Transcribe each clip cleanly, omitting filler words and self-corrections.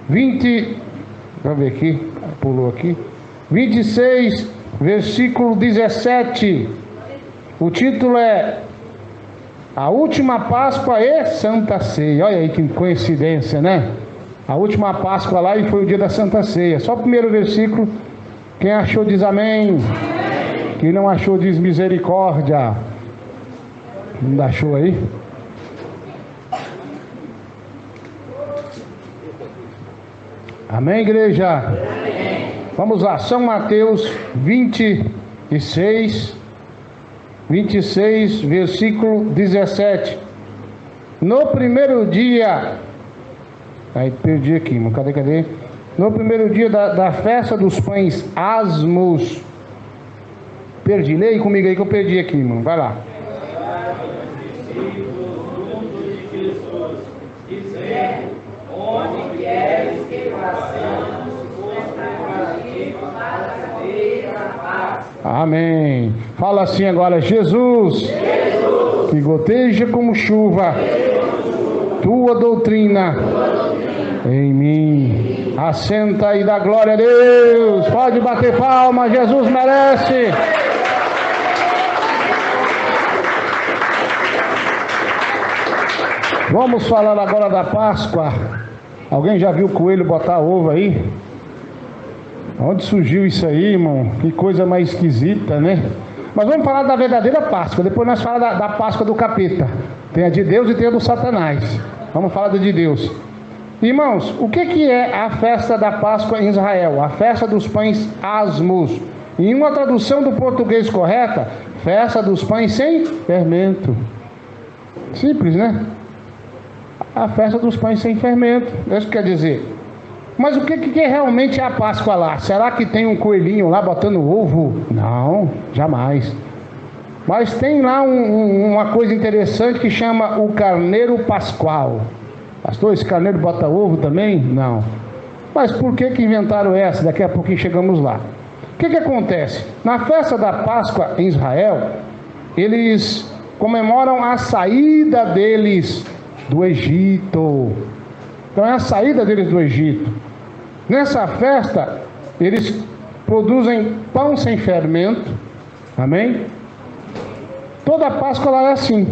20, deixa eu ver aqui, pulou aqui, 26, versículo 17. O título é A Última Páscoa e Santa Ceia. Olha aí que coincidência, né? A última Páscoa lá e foi o dia da Santa Ceia. Só o primeiro versículo. Quem achou diz amém. Quem não achou diz misericórdia. Não achou aí? Amém, igreja? Amém. Vamos lá, São Mateus 26, versículo 17. No primeiro dia, aí perdi aqui, mano, cadê? No primeiro dia da festa dos pães asmos, perdi, leia comigo aí que eu perdi aqui, mano, vai lá. Onde queres que façamos a paz. Amém. Fala assim agora, Jesus, que goteja como chuva, tua doutrina em mim. Assenta e dá glória a Deus. Pode bater palma, Jesus merece. Vamos falar agora da Páscoa. Alguém já viu o coelho botar ovo aí? Onde surgiu isso aí, irmão? Que coisa mais esquisita, né? Mas vamos falar da verdadeira Páscoa. Depois nós falamos da Páscoa do capeta. Tem a de Deus e tem a do Satanás. Vamos falar da de Deus. Irmãos, o que é a festa da Páscoa em Israel? A festa dos pães asmos. Em uma tradução do português correta, festa dos pães sem fermento. Simples, né? A festa dos pães sem fermento. Isso quer dizer. Mas o que é realmente a Páscoa lá? Será que tem um coelhinho lá botando ovo? Não, jamais. Mas tem lá uma coisa interessante que chama o carneiro pascual. Pastor, esse carneiro bota ovo também? Não. Mas por que inventaram essa? Daqui a pouquinho chegamos lá. O que acontece? Na festa da Páscoa em Israel, eles comemoram a saída deles do Egito. Então é a saída deles do Egito. Nessa festa, eles produzem pão sem fermento. Amém? Toda a Páscoa lá é assim.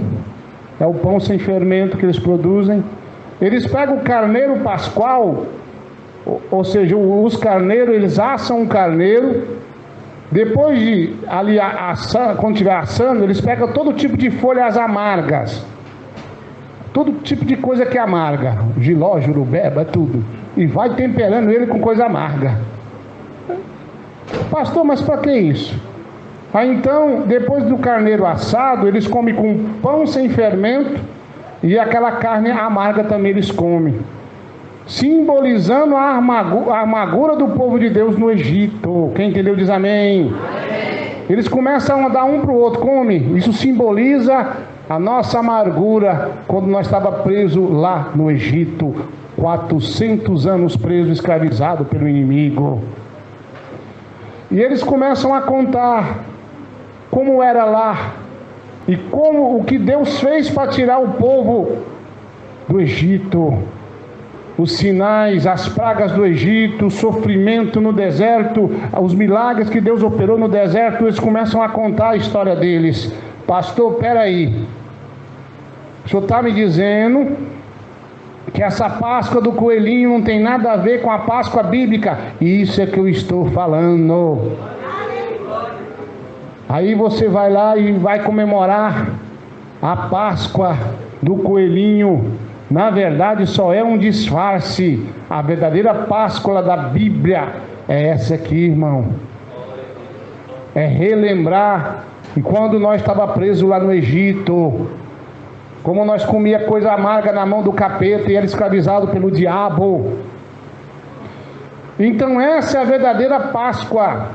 É o pão sem fermento que eles produzem. Eles pegam o carneiro pascual, ou seja, os carneiros, eles assam um carneiro. Depois de ali assar, quando estiver assando, eles pegam todo tipo de folhas amargas. Todo tipo de coisa que é amarga, jiló, jurubeba, tudo. E vai temperando ele com coisa amarga. Pastor, mas para que isso? Aí então, depois do carneiro assado, eles comem com pão sem fermento e aquela carne amarga também eles comem. Simbolizando a amargura do povo de Deus no Egito. Quem entendeu diz amém. Eles começam a dar um para o outro, come. Isso simboliza a nossa amargura quando nós estávamos presos lá no Egito, 400 anos preso, escravizado pelo inimigo. E eles começam a contar como era lá e como o que Deus fez para tirar o povo do Egito. Os sinais, as pragas do Egito, o sofrimento no deserto, os milagres que Deus operou no deserto. Eles começam a contar a história deles. Pastor, peraí, o senhor está me dizendo que essa Páscoa do coelhinho não tem nada a ver com a Páscoa bíblica? Isso é que eu estou falando. Aí você vai lá e vai comemorar a Páscoa do coelhinho. Na verdade só é um disfarce. A verdadeira Páscoa da Bíblia é essa aqui, irmão. É relembrar que quando nós estávamos presos lá no Egito, como nós comia coisa amarga na mão do capeta e era escravizado pelo diabo. Então essa é a verdadeira Páscoa.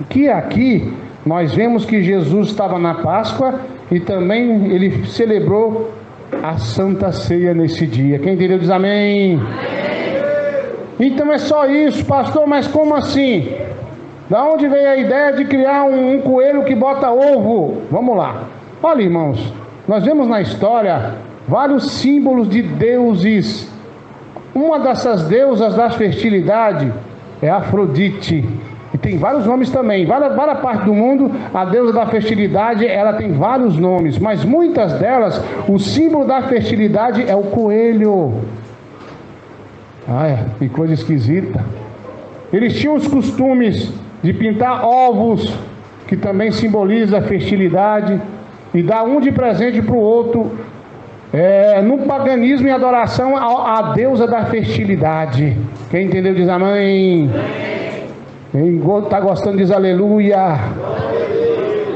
Que aqui nós vemos que Jesus estava na Páscoa e também ele celebrou a Santa Ceia nesse dia. Quem entendeu diz amém. Então é só isso, pastor, mas como assim? Da onde veio a ideia de criar um coelho que bota ovo? Vamos lá. Olha, irmãos, nós vemos na história vários símbolos de deuses Uma dessas deusas da fertilidade é Afrodite. E tem vários nomes também. Várias partes do mundo, a deusa da fertilidade, ela tem vários nomes. Mas muitas delas, o símbolo da fertilidade é o coelho. Que coisa esquisita. Eles tinham os costumes de pintar ovos, que também simboliza a fertilidade, e dar um de presente para o outro. No paganismo e adoração à deusa da fertilidade. Quem entendeu diz amém. Quem está gostando diz aleluia.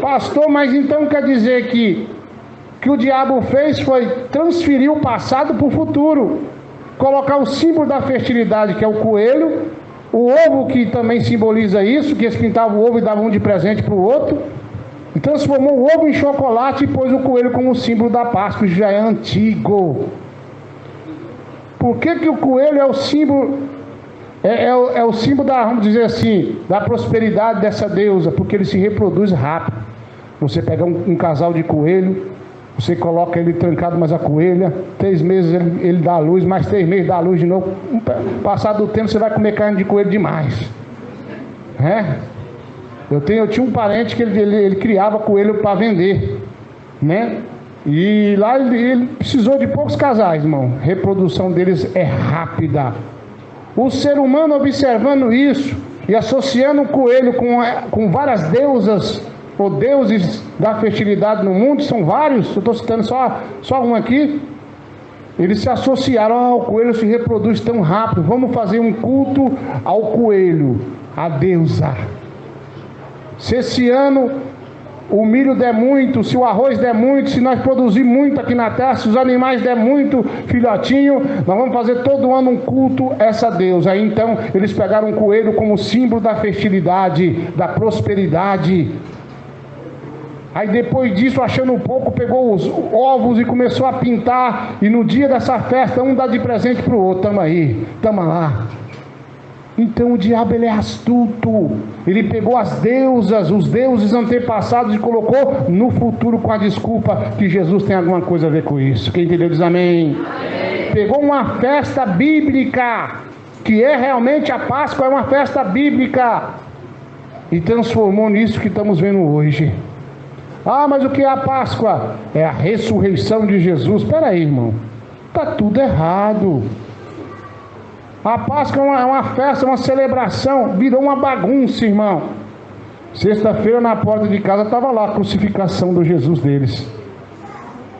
Pastor, mas então quer dizer que o diabo fez foi transferir o passado para o futuro, colocar o símbolo da fertilidade, que é o coelho, o ovo, que também simboliza isso, que eles pintavam o ovo e davam um de presente para o outro, e transformou o ovo em chocolate e pôs o coelho como símbolo da Páscoa, que já é antigo. Por que o coelho é o símbolo, é o símbolo da, vamos dizer assim, da prosperidade dessa deusa? Porque ele se reproduz rápido. Você pega um casal de coelho, você coloca ele trancado, mas a coelha, 3 meses ele dá a luz, mais 3 meses dá a luz de novo. Passado o tempo você vai comer carne de coelho demais. Eu tinha um parente que ele criava coelho para vender, né? E lá ele precisou de poucos casais, irmão. A reprodução deles é rápida. O ser humano, observando isso e associando o coelho com várias deusas ou deuses da fertilidade no mundo, são vários, eu estou citando só um aqui. Eles se associaram: o coelho se reproduz tão rápido, vamos fazer um culto ao coelho, a deusa. Se esse ano o milho der muito, se o arroz der muito, se nós produzirmos muito aqui na terra, se os animais der muito filhotinho, nós vamos fazer todo ano um culto a essa deusa. Aí então eles pegaram um coelho como símbolo da fertilidade, da prosperidade. Aí depois disso, achando um pouco, pegou os ovos e começou a pintar. E no dia dessa festa, um dá de presente para o outro: tamo aí, tamo lá. Então o diabo, ele é astuto. Ele pegou as deusas, os deuses antepassados, e colocou no futuro com a desculpa que Jesus tem alguma coisa a ver com isso. Quem entendeu diz amém. Pegou uma festa bíblica, que é realmente a Páscoa, é uma festa bíblica, e transformou nisso que estamos vendo hoje. Mas o que é a Páscoa? É a ressurreição de Jesus. Espera aí, irmão, está tudo errado. A Páscoa é uma festa, uma celebração, virou uma bagunça, irmão. Sexta-feira na porta de casa estava lá a crucificação do Jesus deles.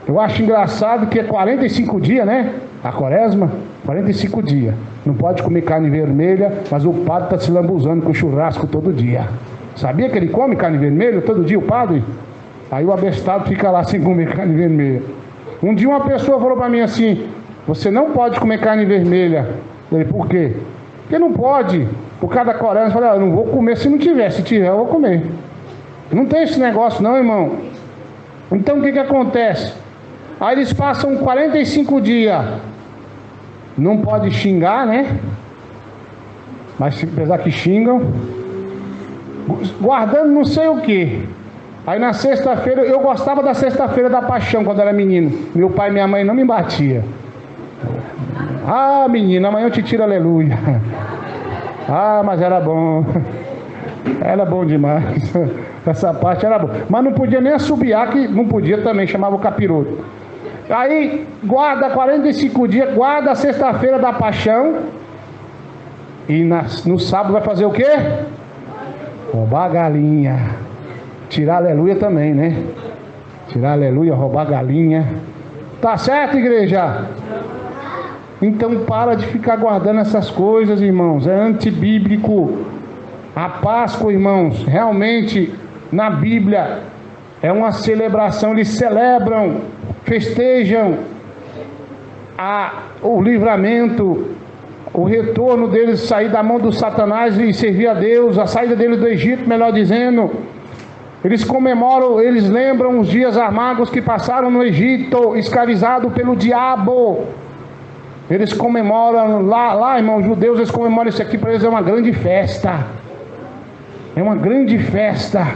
Eu acho engraçado que é 45 dias, né? A quaresma, 45 dias. Não pode comer carne vermelha, mas o padre está se lambuzando com churrasco todo dia. Sabia que ele come carne vermelha todo dia, o padre? Aí o abestado fica lá sem comer carne vermelha. Um dia uma pessoa falou para mim assim: você não pode comer carne vermelha. Eu falei: por quê? Porque não pode, por causa da quaresma. Eu falei: eu não vou comer se não tiver, se tiver eu vou comer. Não tem esse negócio não, irmão. Então o que acontece? Aí eles passam 45 dias, não pode xingar, né? Mas apesar que xingam, guardando não sei o que. Aí na sexta-feira, eu gostava da sexta-feira da paixão quando era menino. Meu pai e minha mãe não me batiam. Menina, amanhã eu te tiro aleluia. Mas era bom. Era bom demais. Essa parte era boa. Mas não podia nem assobiar, que não podia também, chamava o capiroto. Aí guarda 45 dias, guarda a sexta-feira da paixão. E no sábado vai fazer o quê? Roubar a galinha. Tirar aleluia também, né? Tirar aleluia, roubar galinha. Tá certo, igreja? Então para de ficar guardando essas coisas, irmãos. É antibíblico. A Páscoa, irmãos, realmente na Bíblia é uma celebração. Eles celebram, festejam o livramento, o retorno deles, sair da mão do Satanás e servir a Deus, a saída deles do Egito, melhor dizendo. Eles comemoram, eles lembram os dias amargos que passaram no Egito, escravizado pelo diabo. Eles comemoram lá, irmãos, judeus, eles comemoram isso aqui, para eles é uma grande festa. É uma grande festa.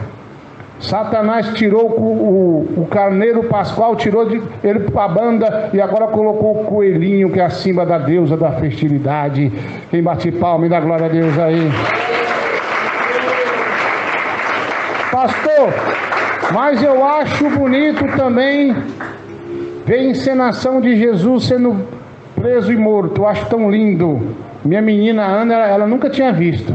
Satanás tirou o carneiro pascual, tirou ele para a banda e agora colocou o coelhinho, que é acima da deusa da fertilidade. Quem bate palma e dá glória a Deus aí? Pastor, mas eu acho bonito também ver a encenação de Jesus sendo preso e morto. Eu acho tão lindo. Minha menina Ana, ela nunca tinha visto.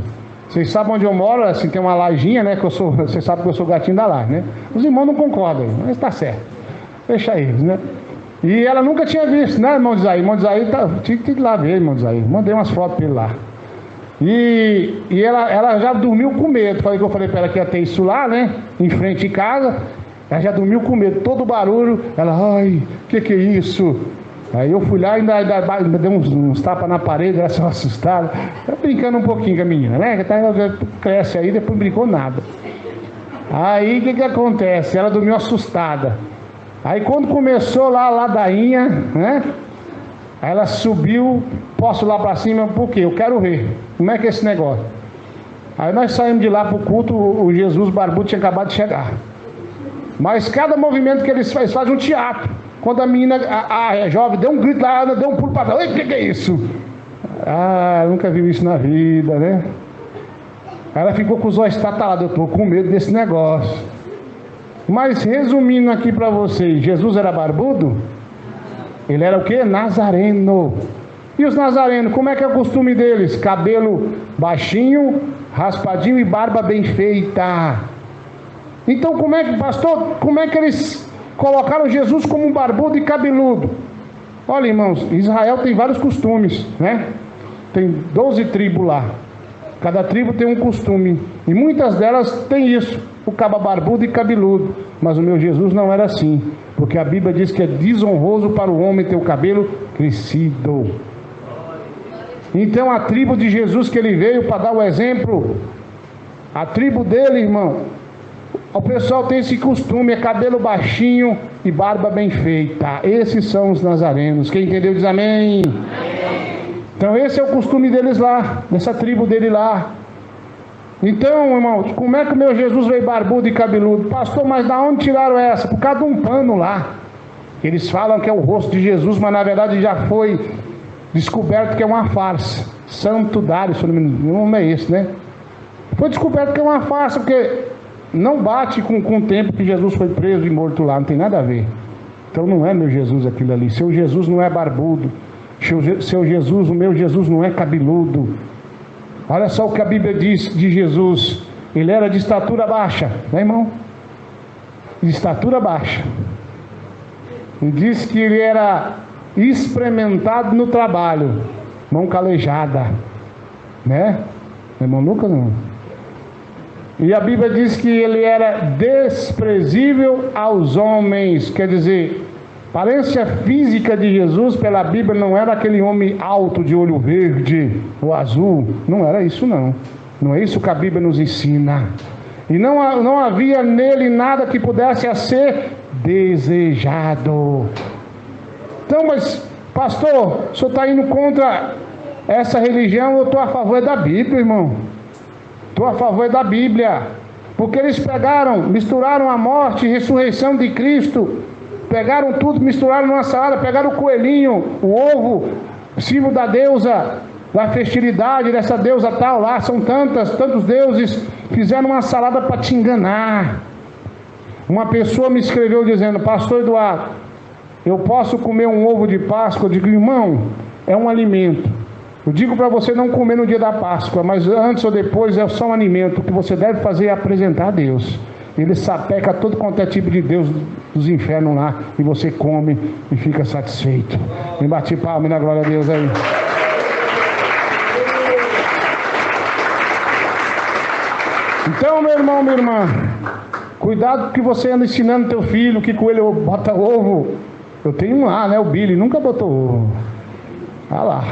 Vocês sabem onde eu moro, assim, tem uma lajinha, né? Vocês sabem que eu sou gatinho da laje, né? Os irmãos não concordam, mas tá certo. Deixa eles, né? E ela nunca tinha visto, né, irmão Isaí? Irmão Isaí, tinha que ir lá ver, irmão Isaí. Mandei umas fotos pra ele lá. E ela já dormiu com medo. Eu falei pra ela que ia ter isso lá, né? Em frente de casa. Ela já dormiu com medo. Todo barulho. Ela, ai, que é isso? Aí eu fui lá e ainda dei uns tapas na parede. Ela só assustada. Eu brincando um pouquinho com a menina, né? Cresce aí, depois brincou nada. Aí o que acontece? Ela dormiu assustada. Aí quando começou lá a ladainha, né? Aí ela subiu, posso lá pra cima, por quê? Eu quero ver. Como é que é esse negócio? Aí nós saímos de lá pro culto, o Jesus barbudo tinha acabado de chegar. Mas cada movimento que eles fazem um teatro. Quando a menina, a jovem, deu um grito lá, ela deu um pulo para trás. O que é isso? Ah, nunca vi isso na vida, né? Ela ficou com os olhos tatalados. Eu estou com medo desse negócio. Mas resumindo aqui para vocês, Jesus era barbudo? Ele era o quê? Nazareno. E os nazarenos, como é que é o costume deles? Cabelo baixinho, raspadinho e barba bem feita. Então como é que, pastor, como é que eles colocaram Jesus como um barbudo e cabeludo? Olha, irmãos, Israel tem vários costumes, né? Tem 12 tribos lá. Cada tribo tem um costume. E muitas delas tem isso, o caba barbudo e cabeludo. Mas o meu Jesus não era assim. Porque a Bíblia diz que é desonroso para o homem ter o cabelo crescido. Então a tribo de Jesus que ele veio para dar o exemplo, a tribo dele, irmão, o pessoal tem esse costume, é cabelo baixinho e barba bem feita. Esses são os nazarenos. Quem entendeu diz amém. Então esse é o costume deles lá, dessa tribo dele lá. Então, irmãos, como é que o meu Jesus veio barbudo e cabeludo? Pastor, mas da onde tiraram essa? Por causa de um pano lá. Eles falam que é o rosto de Jesus, mas na verdade já foi descoberto que é uma farsa. Santo Dário, se não me engano, o nome é esse, né? Foi descoberto que é uma farsa, porque não bate com o tempo que Jesus foi preso e morto lá, não tem nada a ver. Então não é meu Jesus aquilo ali. Seu Jesus não é barbudo. Seu Jesus, o meu Jesus não é cabeludo. Olha só o que a Bíblia diz de Jesus. Ele era de estatura baixa, né, irmão? De estatura baixa. E diz que ele era experimentado no trabalho, mão calejada, né? Irmão Lucas não. E a Bíblia diz que ele era desprezível aos homens. Quer dizer, a aparência física de Jesus, pela Bíblia, não era aquele homem alto de olho verde ou azul. Não era isso, não. Não é isso que a Bíblia nos ensina. E não havia nele nada que pudesse ser desejado. Então, mas, pastor, o senhor está indo contra essa religião? Eu estou a favor da Bíblia, irmão. Estou a favor da Bíblia. Porque eles misturaram a morte e ressurreição de Cristo. Pegaram tudo, misturaram numa salada, pegaram o coelhinho, o ovo, símbolo da deusa, da fertilidade, dessa deusa tal lá, são tantos deuses, fizeram uma salada para te enganar. Uma pessoa me escreveu dizendo: pastor Eduardo, eu posso comer um ovo de Páscoa? Eu digo: irmão, é um alimento. Eu digo para você não comer no dia da Páscoa, mas antes ou depois é só um alimento. O que você deve fazer é apresentar a Deus. Ele sapeca todo quanto é tipo de Deus dos infernos lá, e você come e fica satisfeito. Me bati palma na glória a Deus aí. Então, meu irmão, minha irmã, cuidado que você anda ensinando teu filho que coelho bota ovo. Eu tenho um lá, né, o Billy, nunca botou ovo. Olha lá,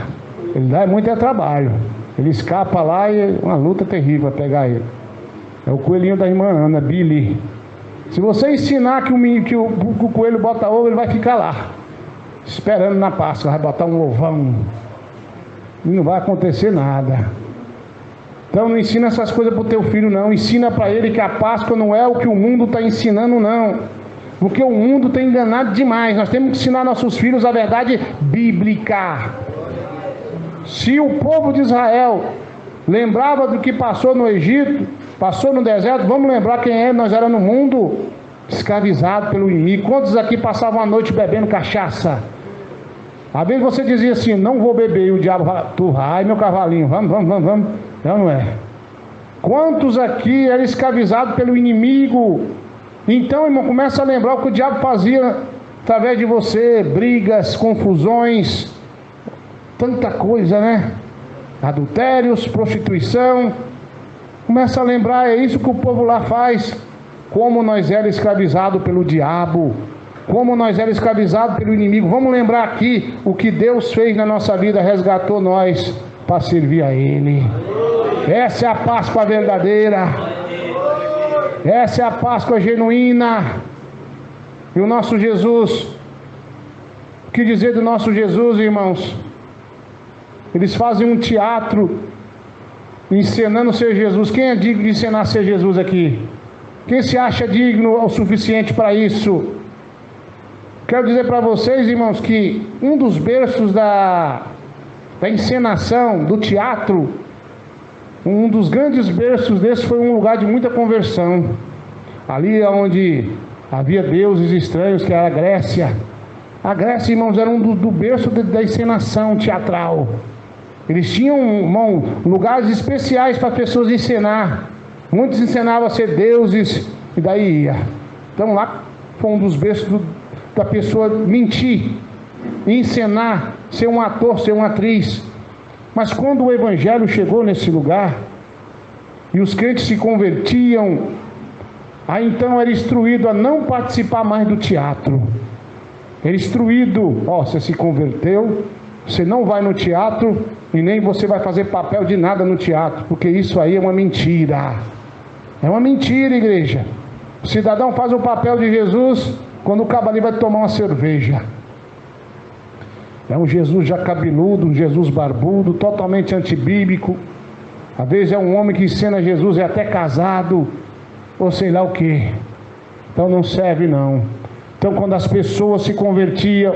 ele dá muito trabalho. Ele escapa lá e é uma luta terrível para pegar ele. É o coelhinho da irmã Ana, Billy. Se você ensinar que o coelho bota ovo, ele vai ficar lá, esperando na Páscoa, vai botar um ovão. E não vai acontecer nada. Então não ensina essas coisas para o teu filho, não. Ensina para ele que a Páscoa não é o que o mundo está ensinando, não. Porque o mundo está enganado demais. Nós temos que ensinar nossos filhos a verdade bíblica. Se o povo de Israel lembrava do que passou no Egito, passou no deserto, vamos lembrar quem nós era no mundo, escravizado pelo inimigo. Quantos aqui passavam a noite bebendo cachaça? Às vezes você dizia assim, não vou beber, e o diabo fala, tu vai, meu cavalinho, vamos. Não, não é. Quantos aqui eram escravizados pelo inimigo? Então, irmão, começa a lembrar o que o diabo fazia através de você, brigas, confusões, tanta coisa, né? Adultérios, prostituição. Começa a lembrar, é isso que o povo lá faz. Como nós éramos escravizados pelo diabo, como nós éramos escravizados pelo inimigo. Vamos lembrar aqui o que Deus fez na nossa vida, resgatou nós para servir a Ele. Essa é a Páscoa verdadeira. Essa é a Páscoa genuína. E o nosso Jesus, o que dizer do nosso Jesus, irmãos? Eles fazem um teatro encenando ser Jesus. Quem é digno de encenar ser Jesus aqui? Quem se acha digno o suficiente para isso? Quero dizer para vocês, irmãos, que um dos berços da encenação, do teatro, um dos grandes berços desse foi um lugar de muita conversão. Ali onde havia deuses estranhos, que era a Grécia. A Grécia, irmãos, era do berço da encenação teatral. Eles tinham, irmão, lugares especiais para pessoas encenar. Muitos encenavam a ser deuses e daí ia. Então lá foi um dos berços da pessoa mentir, encenar, ser um ator, ser uma atriz. Mas quando o Evangelho chegou nesse lugar e os crentes se convertiam, aí então era instruído a não participar mais do teatro. Era instruído, você se converteu, você não vai no teatro e nem você vai fazer papel de nada no teatro, porque isso aí é uma mentira. É uma mentira, igreja. O cidadão faz o papel de Jesus quando o cabo ali vai tomar uma cerveja. É um Jesus já cabeludo, um Jesus barbudo, totalmente antibíblico. Às vezes é um homem que ensina Jesus, é até casado, ou sei lá o que. Então não serve não. Então quando as pessoas se convertiam,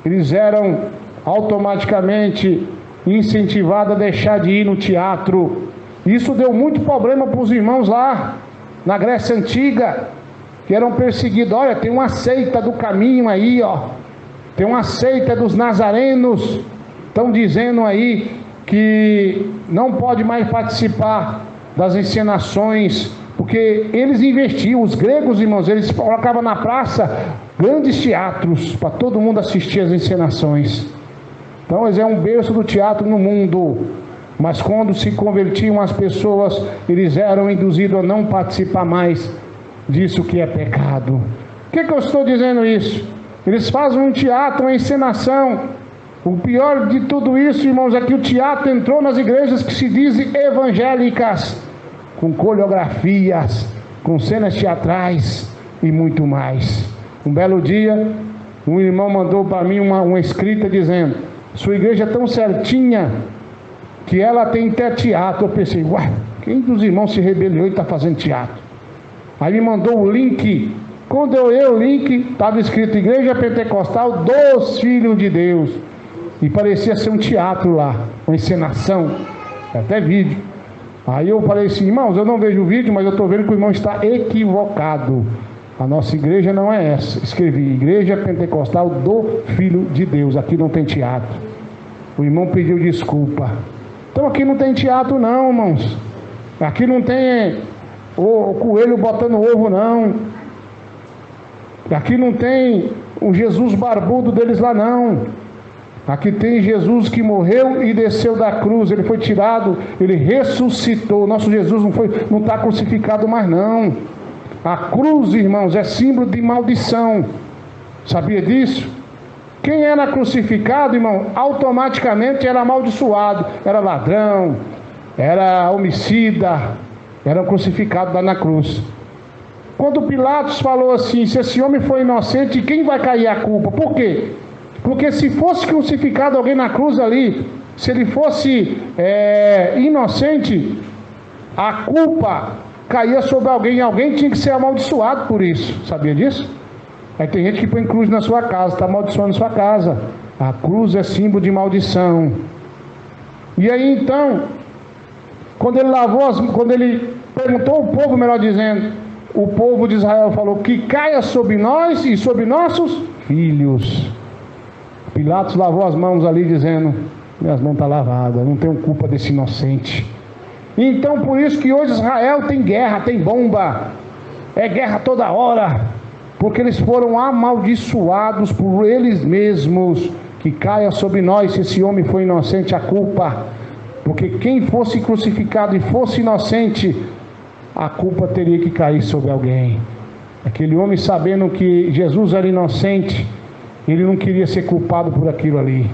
eles eram automaticamente incentivados a deixar de ir no teatro. Isso deu muito problema para os irmãos lá, na Grécia Antiga, que eram perseguidos. Olha, tem uma seita do caminho aí, tem uma seita dos nazarenos, estão dizendo aí que não pode mais participar das encenações, porque eles investiam, os gregos, irmãos, eles colocavam na praça grandes teatros para todo mundo assistir as encenações. Então eles é um berço do teatro no mundo, mas quando se convertiam as pessoas, eles eram induzidos a não participar mais disso que é pecado. Por que eu estou dizendo isso? Eles fazem um teatro, uma encenação. O pior de tudo isso, irmãos, é que o teatro entrou nas igrejas que se dizem evangélicas, com coreografias, com cenas teatrais e muito mais. Um belo dia, um irmão mandou para mim uma escrita dizendo: sua igreja é tão certinha que ela tem até teatro. Eu pensei, uai, quem dos irmãos se rebeliou e está fazendo teatro? Aí me mandou o link. Quando eu olhei o link, estava escrito Igreja Pentecostal dos Filhos de Deus. E parecia ser um teatro lá, uma encenação, até vídeo. Aí eu falei assim, irmãos, eu não vejo o vídeo, mas eu estou vendo que o irmão está equivocado. A nossa igreja não é essa. Escrevi, Igreja Pentecostal do Filho de Deus. Aqui não tem teatro. O irmão pediu desculpa. Então aqui não tem teatro não, irmãos. Aqui não tem o coelho botando ovo não. Aqui não tem o Jesus barbudo deles lá não. Aqui tem Jesus que morreu e desceu da cruz. Ele foi tirado, ele ressuscitou. Nosso Jesus não está crucificado mais não. A cruz, irmãos, é símbolo de maldição. Sabia disso? Quem era crucificado, irmão, automaticamente era amaldiçoado. Era ladrão, era homicida, era crucificado lá na cruz. Quando Pilatos falou assim, se esse homem foi inocente, quem vai cair a culpa? Por quê? Porque se fosse crucificado alguém na cruz ali, Se ele fosse inocente, a culpa caía sobre alguém, e alguém tinha que ser amaldiçoado por isso. Sabia disso? Aí tem gente que põe cruz na sua casa, está amaldiçoando sua casa. A cruz é símbolo de maldição. E aí então, quando ele perguntou ao povo, melhor dizendo, o povo de Israel falou: que caia sobre nós e sobre nossos filhos. Pilatos lavou as mãos ali, dizendo: minhas mãos estão lavadas, não tenho culpa desse inocente. Então por isso que hoje Israel tem guerra, tem bomba, é guerra toda hora, porque eles foram amaldiçoados por eles mesmos. Que caia sobre nós, se esse homem foi inocente, a culpa, porque quem fosse crucificado e fosse inocente, a culpa teria que cair sobre alguém. Aquele homem, sabendo que Jesus era inocente, ele não queria ser culpado por aquilo ali.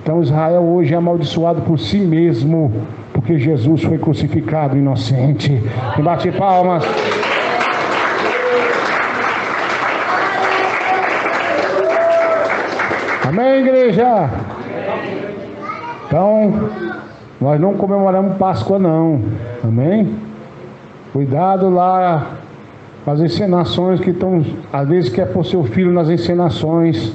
Então Israel hoje é amaldiçoado por si mesmo, porque Jesus foi crucificado inocente. E bate palmas. Amém, igreja? Então, nós não comemoramos Páscoa não. Amém? Cuidado lá com as encenações que estão, às vezes quer pôr seu filho nas encenações.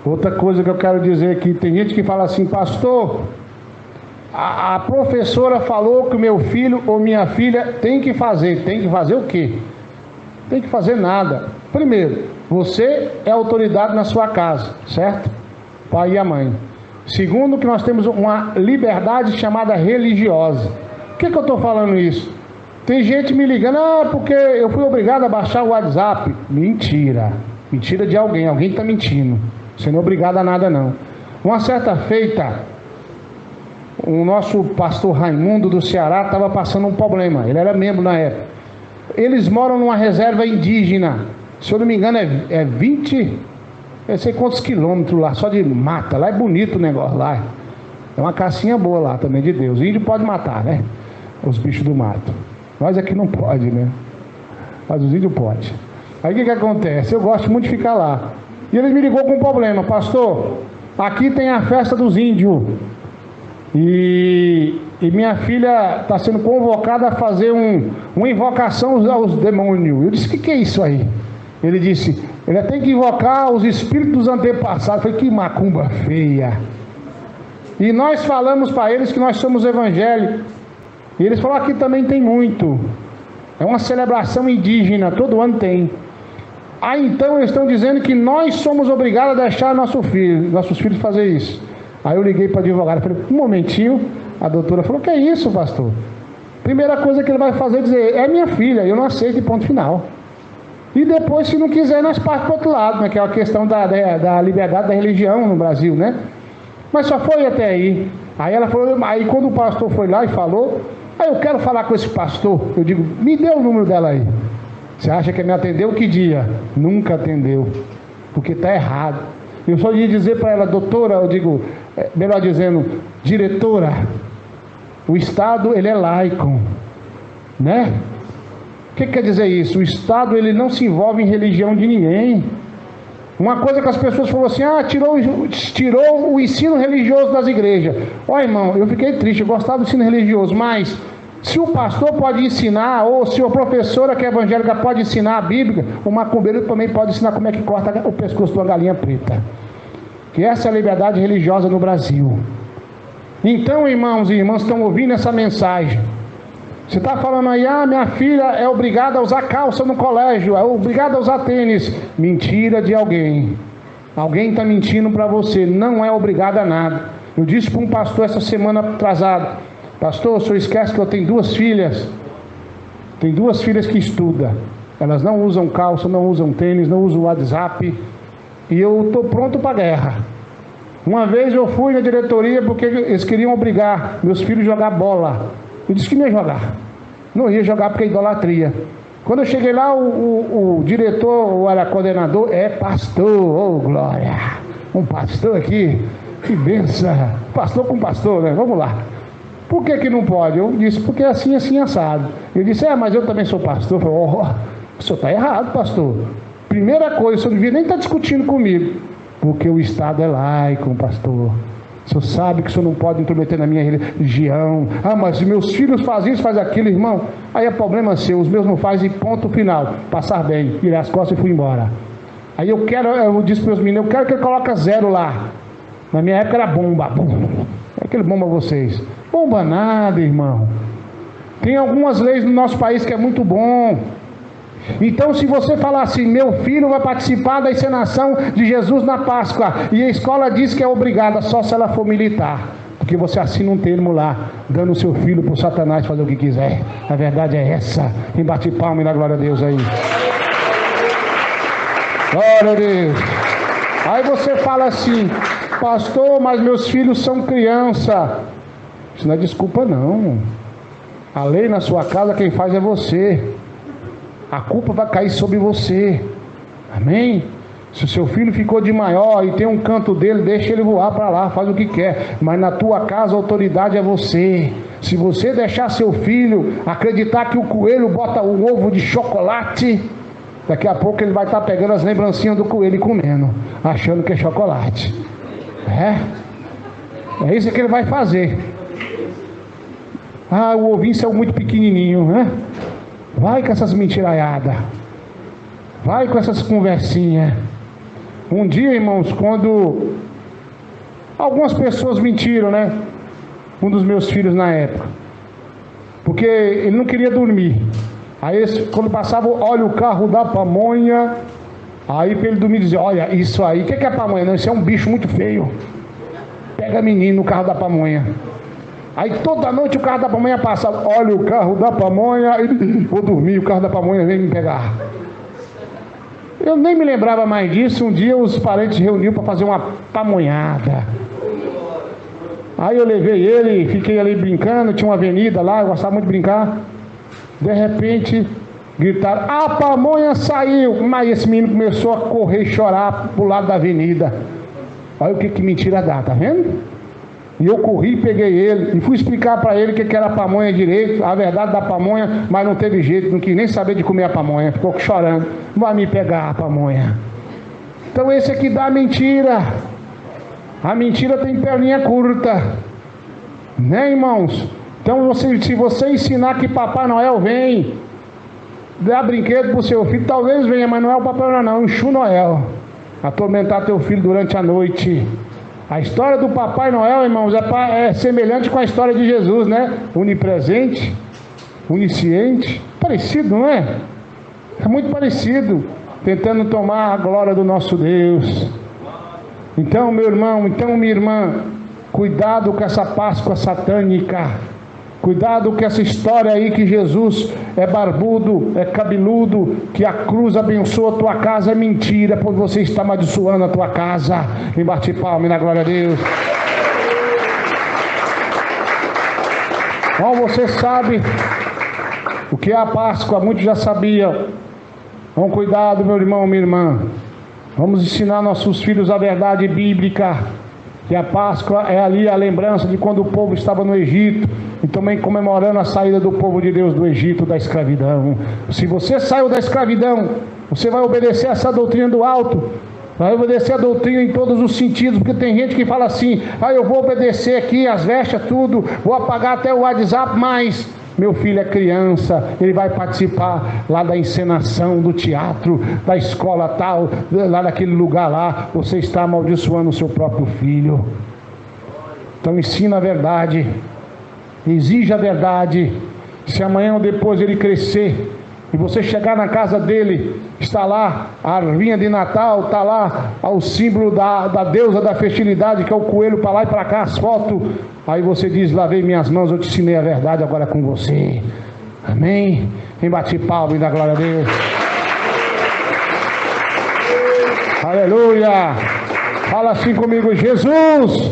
Outra coisa que eu quero dizer aqui, tem gente que fala assim: pastor, a professora falou que o meu filho ou minha filha tem que fazer. Tem que fazer o quê? Tem que fazer nada. Primeiro, você é autoridade na sua casa, certo? Pai e a mãe. Segundo, que nós temos uma liberdade chamada religiosa. Por que eu estou falando isso? Tem gente me ligando: porque eu fui obrigado a baixar o WhatsApp. Mentira. Mentira de alguém. Alguém está mentindo. Você não é obrigado a nada não. Uma certa feita, o nosso pastor Raimundo do Ceará estava passando um problema. Ele era membro na época. Eles moram numa reserva indígena. Se eu não me engano é 20, eu sei quantos quilômetros lá, só de mata. Lá é bonito o negócio lá. É uma cacinha boa lá também de Deus. O índio pode matar, né? Os bichos do mato. Nós aqui não pode, né? Mas os índios podem. Aí o que acontece? Eu gosto muito de ficar lá. E ele me ligou com um problema: pastor, aqui tem a festa dos índios. E minha filha está sendo convocada a fazer uma invocação aos demônios. Eu disse: o que é isso aí? Ele disse: ele tem que invocar os espíritos dos antepassados. Eu falei: que macumba feia. E nós falamos para eles que nós somos evangélicos. E eles falaram: aqui também tem muito. É uma celebração indígena, todo ano tem. Aí então eles estão dizendo que nós somos obrigados a deixar nossos filhos fazer isso. Aí eu liguei para a advogada, falei: um momentinho. A doutora falou: que é isso, pastor? Primeira coisa que ele vai fazer é dizer: é minha filha, eu não aceito, ponto final. E depois, se não quiser, nós partimos para o outro lado, né? Que é a questão da liberdade da religião no Brasil, né? Mas só foi até aí. Aí ela falou: aí quando o pastor foi lá e falou, aí eu quero falar com esse pastor. Eu digo: me dê o número dela aí. Você acha que me atendeu que dia? Nunca atendeu, porque está errado. Eu só ia dizer para ela: doutora, eu digo, melhor dizendo, diretora, o Estado, ele é laico, né? O que quer dizer isso? O Estado, ele não se envolve em religião de ninguém. Uma coisa que as pessoas falaram assim: tirou o ensino religioso das igrejas. Ó, irmão, eu fiquei triste, eu gostava do ensino religioso, mas se o pastor pode ensinar, ou se a professora que é evangélica pode ensinar a Bíblia, o macumbeiro também pode ensinar como é que corta o pescoço de uma galinha preta. Que essa é a liberdade religiosa no Brasil. Então, irmãos e irmãs, estão ouvindo essa mensagem. Você está falando aí: minha filha é obrigada a usar calça no colégio, é obrigada a usar tênis. Mentira de alguém. Alguém está mentindo para você. Não é obrigada a nada. Eu disse para um pastor essa semana atrasada: pastor, o senhor esquece que eu tenho 2 filhas. Tem 2 filhas que estudam. Elas não usam calça, não usam tênis, não usam WhatsApp. E eu estou pronto para a guerra. Uma vez eu fui na diretoria porque eles queriam obrigar meus filhos a jogar bola. Eu disse que não ia jogar. Não ia jogar porque é idolatria. Quando eu cheguei lá, o diretor, ou era coordenador, é pastor, ô glória. Um pastor aqui, que benção. Pastor com pastor, né? Vamos lá. Por que não pode? Eu disse: porque é assim, assim, assado. Ele disse: mas eu também sou pastor. Eu falei: o senhor está errado, pastor. Primeira coisa, o senhor não devia nem estar discutindo comigo. Porque o Estado é laico, pastor. O senhor sabe que o senhor não pode intrometer na minha religião. Ah, mas meus filhos fazem isso, fazem aquilo, irmão. Aí é problema seu, os meus não fazem, ponto final. Passar bem, virei as costas e fui embora. Aí eu disse para os meninos, eu quero que ele coloque 0 lá. Na minha época era bomba. É aquele bomba vocês. Bomba nada, irmão. Tem algumas leis no nosso país que é muito bom. Então, se você falar assim, meu filho vai participar da encenação de Jesus na Páscoa, e a escola diz que é obrigada só se ela for militar, porque você assina um termo lá, dando o seu filho para o Satanás fazer o que quiser. A verdade é essa. Quem bate palma e dá glória a Deus aí. Glória a Deus. Aí você fala assim, pastor, mas meus filhos são criança. Isso não é desculpa não. A lei na sua casa quem faz é você. A culpa vai cair sobre você. Amém? Se o seu filho ficou de maior e tem um canto dele, deixa ele voar para lá, faz o que quer. Mas na tua casa a autoridade é você. Se você deixar seu filho acreditar que o coelho bota um ovo de chocolate, daqui a pouco ele vai estar pegando as lembrancinhas do coelho e comendo, achando que é chocolate. É isso que ele vai fazer. Ah, o ovinho saiu muito pequenininho, né? Vai com essas mentiraiadas. Vai com essas conversinhas. Um dia, irmãos, quando algumas pessoas mentiram, né? Um dos meus filhos na época. Porque ele não queria dormir. Aí quando passava, olha o carro da pamonha. Aí para ele dormir dizer, olha, isso aí, o que é pamonha? Não, isso é um bicho muito feio. Pega menino no carro da pamonha. Aí toda noite o carro da pamonha passa, olha o carro da pamonha, vou dormir, o carro da pamonha vem me pegar. Eu nem me lembrava mais disso. Um dia os parentes reuniram para fazer uma pamonhada. Aí eu levei ele, fiquei ali brincando, tinha uma avenida lá, eu gostava muito de brincar. De repente gritaram, a pamonha saiu. Mas esse menino começou a correr e chorar pro lado da avenida. Olha o que mentira dá, tá vendo? E eu corri, peguei ele e fui explicar para ele o que era a pamonha direito, a verdade da pamonha, mas não teve jeito, não quis nem saber de comer a pamonha, ficou chorando. Vai me pegar a pamonha. Então esse aqui dá a mentira. A mentira tem perninha curta, né, irmãos? Então se você ensinar que Papai Noel vem dar brinquedo pro seu filho, talvez venha, mas não é o Papai Noel não, é o Exu Noel, atormentar teu filho durante a noite. A história do Papai Noel, irmãos, é semelhante com a história de Jesus, né? Onipresente, onisciente, parecido, não é? É muito parecido, tentando tomar a glória do nosso Deus. Então, meu irmão, então minha irmã, cuidado com essa Páscoa satânica. Cuidado com essa história aí que Jesus é barbudo, é cabeludo, que a cruz abençoa a tua casa, é mentira, pois você está amaldiçoando a tua casa. E bate palma na glória a Deus. Bom, você sabe o que é a Páscoa, muitos já sabiam. Então, cuidado, meu irmão, minha irmã. Vamos ensinar nossos filhos a verdade bíblica, que a Páscoa é ali a lembrança de quando o povo estava no Egito, e também comemorando a saída do povo de Deus do Egito, da escravidão. Se você saiu da escravidão, você vai obedecer essa doutrina do alto, vai obedecer a doutrina em todos os sentidos, porque tem gente que fala assim, eu vou obedecer aqui as vestes, tudo, vou apagar até o WhatsApp, mas meu filho é criança, ele vai participar lá da encenação, do teatro, da escola tal, lá naquele lugar lá, você está amaldiçoando o seu próprio filho. Então ensina a verdade, exija a verdade. Se amanhã ou depois ele crescer e você chegar na casa dele, está lá a arvinha de Natal, está lá o símbolo da deusa da fertilidade, que é o coelho, para lá e para cá, as fotos, aí você diz, lavei minhas mãos, eu te ensinei a verdade agora com você. Amém? Quem bate palma e dá glória a Deus. Aleluia. Fala assim comigo, Jesus,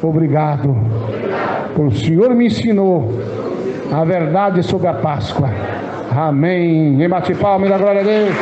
obrigado, o Senhor me ensinou a verdade sobre a Páscoa. Amém. Quem bate palma e dá glória a Deus.